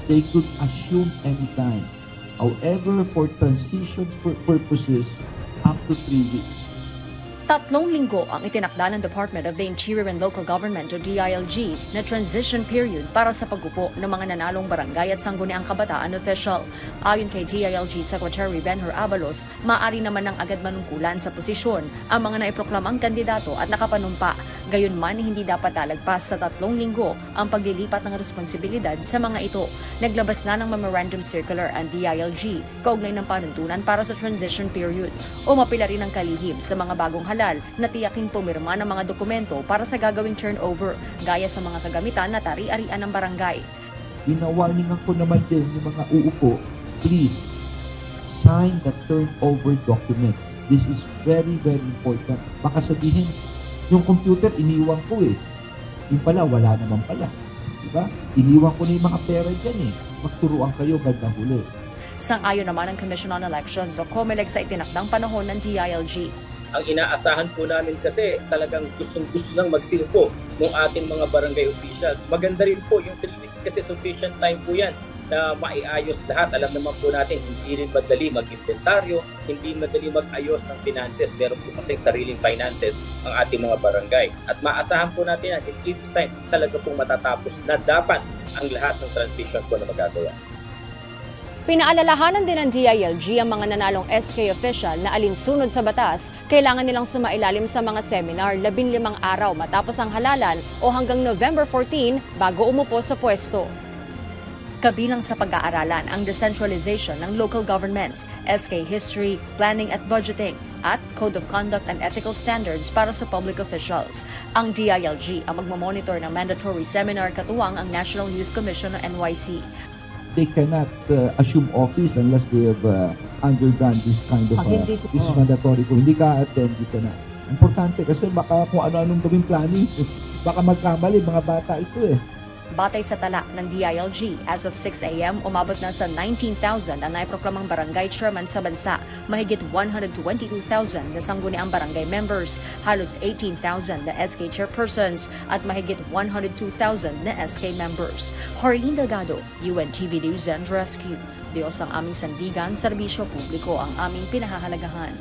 they could assume anytime. However, for transition purposes, up to 3 weeks. 3 linggo ang itinakda ng Department of the Interior and Local Government o DILG na transition period para sa pag-upo ng mga nanalong barangay at sangguniang kabataan official. Ayon kay DILG Secretary Benhur Abalos, maaari naman ng agad manungkulan sa posisyon ang mga naiproklamang kandidato at nakapanumpa. Gayunman, hindi dapat lalagpas sa 3 linggo ang paglilipat ng responsibilidad sa mga ito. Naglabas na ng Memorandum Circular ang DILG kaugnay ng panuntunan para sa transition period. Umapila rin ng kalihim sa mga bagong halal na tiyaking pumirma ng mga dokumento para sa gagawing turnover, gaya sa mga kagamitan at ari-arian ng barangay. Ina-warningan ko naman din yung mga uupo, please sign the turnover documents. This is very, very important. Baka sabihin, yung computer iniwan ko eh. Yung pala, wala naman pala. Diba? Iniwan ko na yung mga pera dyan eh. Magturuan kayo bandang huli. Sang-ayon naman ang Commission on Elections o COMELEC sa itinakdang panahon ng DILG. Ang inaasahan po namin kasi talagang gustong-gusto nang magsilpo ng ating mga barangay officials. Maganda rin po yung 3 weeks kasi sufficient time po yan na maiayos lahat. Alam naman po natin, hindi rin madali mag-inventaryo, hindi madali mag-ayos ng finances. Meron po kasi sariling finances ang ating mga barangay. At maasahan po natin na in 3 weeks time talaga pong matatapos na dapat ang lahat ng transition po na magagawa. Pinaalalahanan din ng DILG ang mga nanalong SK official na alinsunod sa batas, kailangan nilang sumailalim sa mga seminar 15 araw matapos ang halalan o hanggang November 14 bago umupo sa pwesto. Kabilang sa pag-aaralan ang decentralization ng local governments, SK history, planning at budgeting, at Code of Conduct and Ethical Standards para sa public officials. Ang DILG ang magmamonitor ng mandatory seminar katuwang ang National Youth Commission o NYC. They cannot assume office unless they have undergone this kind of this is mandatory. Kung hindi ka attend, hindi ka na. Importante kasi baka kung ano-anong gawing planning, baka magkamali, mga bata ito eh. Batay sa tala ng DILG, as of 6 a.m., umabot na sa 19,000 ang naiproklamang barangay chairman sa bansa, mahigit 122,000 na sangguniang barangay members, halos 18,000 na SK chairpersons at mahigit 102,000 na SK members. Harleen Delgado, UNTV News and Rescue. Diyos ang aming sandigan, serbisyo publiko ang aming pinahahalagahan.